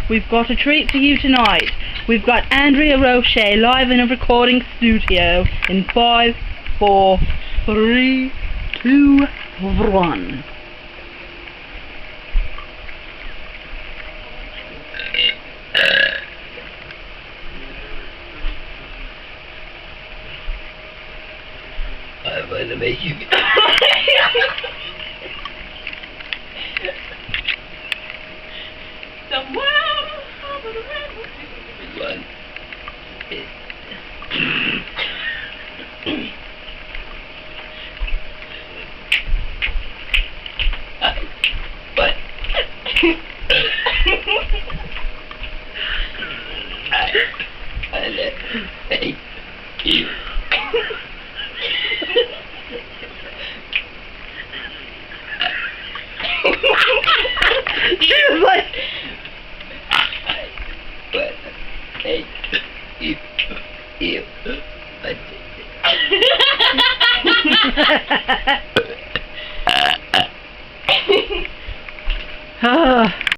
we've got a treat for you tonight. We've got Andrea Roche live in a recording studio in 5, 4, 3, 2, 1. I'm gonna make you. One. But I let thank you. She was like, But thank you. I did it.